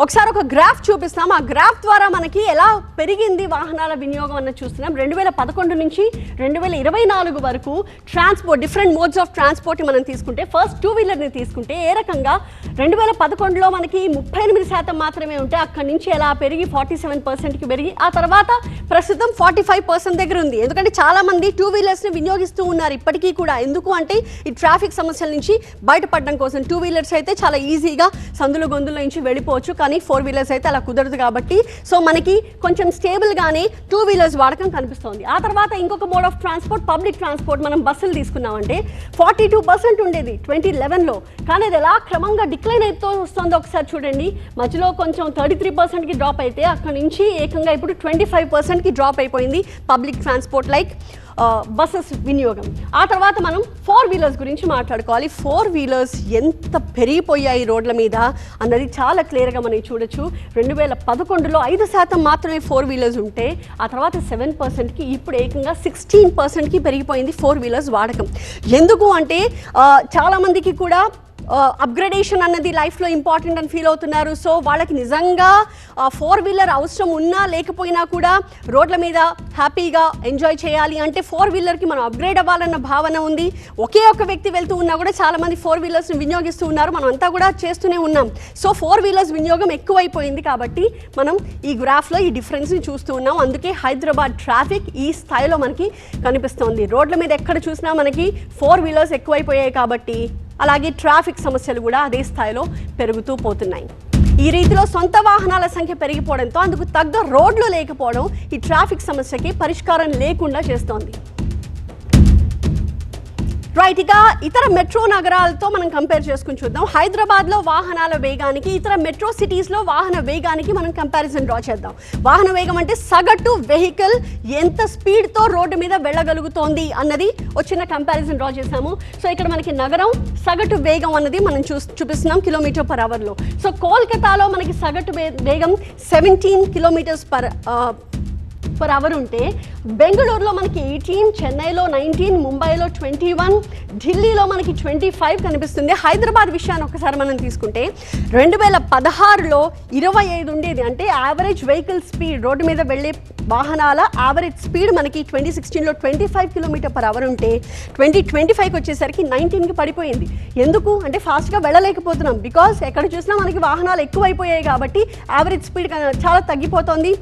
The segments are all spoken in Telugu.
ఒకసారి ఒక గ్రాఫ్ చూపిస్తాం. ఆ గ్రాఫ్ ద్వారా మనకి ఎలా పెరిగింది వాహనాల వినియోగం అన్నది చూస్తున్నాం. 2011 నుంచి 2024 వరకు transport, different modes of transport మనం తీసుకుంటే, ఫస్ట్ టూ వీలర్ని తీసుకుంటే ఏ రకంగా 2011లో మనకి 38% మాత్రమే ఉంటే అక్కడి నుంచి ఎలా పెరిగి 47%కి పెరిగి ఆ తర్వాత ప్రస్తుతం 45% దగ్గర ఉంది. ఎందుకంటే చాలా మంది టూ వీలర్స్ని వినియోగిస్తూ ఉన్నారు ఇప్పటికీ కూడా. ఎందుకు అంటే ఈ ట్రాఫిక్ సమస్యల నుంచి బయటపడడం కోసం. టూ వీలర్స్ అయితే చాలా ఈజీగా సందులు గొంతుల నుంచి వెళ్ళిపోవచ్చు, కానీ ఫోర్ వీలర్స్ అయితే అలా కుదరదు. కాబట్టి సో మనకి కొంచెం స్టేబుల్గానే టూ వీలర్స్ వాడకం కనిపిస్తుంది. ఆ తర్వాత ఇంకొక mode of transport public transport. మనం బస్సులు తీసుకున్నామంటే 42% ఉండేది 2011లో, కానీ అది ఎలా క్రమంగా డిక్లైన్ అవుతూ వస్తుందో ఒకసారి చూడండి. మధ్యలో కొంచెం 33%కి డ్రాప్ అయితే అక్కడి నుంచి ఏకంగా ఇప్పుడు 25%కి డ్రాప్ అయిపోయింది పబ్లిక్ ట్రాన్స్పోర్ట్ లైక్ బస్సెస్ వినియోగం. ఆ తర్వాత మనం ఫోర్ వీలర్స్ గురించి మాట్లాడుకోవాలి. ఫోర్ వీలర్స్ ఎంత పెరిగిపోయాయి రోడ్ల మీద అన్నది చాలా క్లియర్గా మనం చూడొచ్చు. 2011లో 5% మాత్రమే ఫోర్ వీలర్స్ ఉంటే ఆ తర్వాత 7%కి ఇప్పుడు ఏకంగా 16%కి పెరిగిపోయింది ఫోర్ వీలర్స్ వాడకం. ఎందుకు అంటే చాలామందికి కూడా అప్గ్రేడేషన్ అన్నది లైఫ్లో ఇంపార్టెంట్ అని ఫీల్ అవుతున్నారు. సో వాళ్ళకి నిజంగా ఫోర్ వీలర్ అవసరం ఉన్నా లేకపోయినా కూడా రోడ్ల మీద హ్యాపీగా ఎంజాయ్ చేయాలి అంటే ఫోర్ వీలర్కి మనం అప్గ్రేడ్ అవ్వాలన్న భావన ఉంది. ఒకే ఒక వ్యక్తి వెళ్తూ ఉన్నా కూడా చాలామంది ఫోర్ వీలర్స్ని వినియోగిస్తూ ఉన్నారు. మనం అంతా కూడా చేస్తూనే ఉన్నాం. సో ఫోర్ వీలర్స్ వినియోగం ఎక్కువైపోయింది కాబట్టి మనం ఈ గ్రాఫ్లో ఈ డిఫరెన్స్ని చూస్తూ ఉన్నాం. అందుకే హైదరాబాద్ ట్రాఫిక్ ఈ స్థాయిలో మనకి కనిపిస్తోంది. రోడ్ల మీద ఎక్కడ చూసినా మనకి ఫోర్ వీలర్స్ ఎక్కువైపోయాయి కాబట్టి అలాగే ట్రాఫిక్ సమస్యలు కూడా అదే స్థాయిలో పెరుగుతూ పోతున్నాయి. ఈ రీతిలో సొంత వాహనాల సంఖ్య పెరిగిపోవడంతో అందుకు తగ్గ రోడ్లు లేకపోవడం ఈ ట్రాఫిక్ సమస్యకి పరిష్కారం లేకుండా చేస్తోంది. రైట్, ఇక ఇతర మెట్రో నగరాలతో మనం కంపేర్ చేసుకుని చూద్దాం. హైదరాబాద్లో వాహనాల వేగానికి ఇతర మెట్రో సిటీస్లో వాహన వేగానికి మనం కంపారిజన్ డ్రా చేద్దాం. వాహన వేగం అంటే సగటు వెహికల్ ఎంత స్పీడ్తో రోడ్డు మీద వెళ్ళగలుగుతోంది అన్నది చిన్న కంపారిజన్ డ్రా చేసాము. సో ఇక్కడ మనకి నగరం సగటు వేగం అన్నది మనం చూపిస్తున్నాం km/hలో. సో కోల్కతాలో మనకి సగటు వేగం 17 km/h ఉంటే బెంగళూరులో మనకి 18, చెన్నైలో 19, ముంబైలో 21, ఢిల్లీలో మనకి 25 కనిపిస్తుంది. హైదరాబాద్ విషయాన్ని ఒకసారి మనం తీసుకుంటే 2016లో 25 ఉండేది. అంటే యావరేజ్ వెహికల్ స్పీడ్, రోడ్డు మీద వెళ్ళే వాహనాల యావరేజ్ స్పీడ్ మనకి 2016లో 25 km/h ఉంటే 2025కి వచ్చేసరికి 19కి పడిపోయింది. ఎందుకు అంటే ఫాస్ట్గా వెళ్ళలేకపోతున్నాం. బికాస్ ఎక్కడ చూసినా మనకి వాహనాలు ఎక్కువైపోయాయి కాబట్టి యావరేజ్ స్పీడ్ చాలా తగ్గిపోతుంది.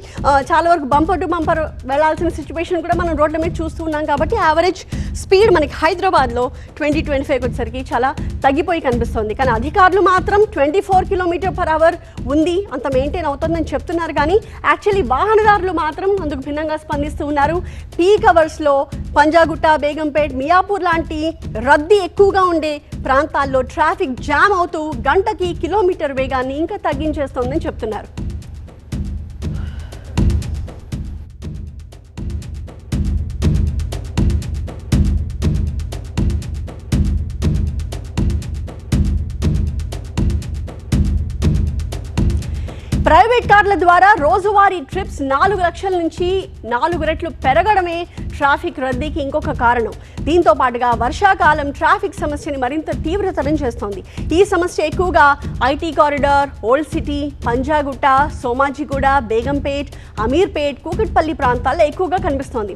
చాలా వరకు బంపర్ టు బంపర్ వెళ్ళాల్సిన సిచ్యువేషన్ కూడా మనం రోడ్ల మీద చూస్తూ ఉన్నాం. కాబట్టి యావరేజ్ స్పీడ్ మనకి హైదరాబాద్లో 2025కి వచ్చేసరికి చాలా తగ్గిపోయి కనిపిస్తుంది. కానీ అధికారులు మాత్రం 24 km/h ఉంది, అంత మెయింటైన్ అవుతుందని చెప్తున్నారు. కానీ యాక్చువల్లీ వాహనదారులు మాత్రం అందుకు భిన్నంగా స్పందిస్తూ ఉన్నారు. పీక్ అవర్స్లో పంజాగుట్ట, బేగంపేట్, మియాపూర్ లాంటి రద్దీ ఎక్కువగా ఉండే ప్రాంతాల్లో ట్రాఫిక్ జామ్ అవుతూ గంటకి కిలోమీటర్ వేగాన్ని ఇంకా తగ్గించేస్తోందని చెప్తున్నారు. ప్రైవేట్ కార్ల ద్వారా రోజువారీ ట్రిప్స్ 4 లక్షల నుంచి 4 రెట్లు పెరగడమే ట్రాఫిక్ రద్దీకి ఇంకొక కారణం. దీంతో పాటుగా వర్షాకాలం ట్రాఫిక్ సమస్యని మరింత తీవ్రతరం చేస్తోంది. ఈ సమస్య ఎక్కువగా IT corridor, old city, Panjagutta, Somajiguda, Begumpet, Ameerpet, Kukatpally ప్రాంతాల్లో ఎక్కువగా కనిపిస్తోంది.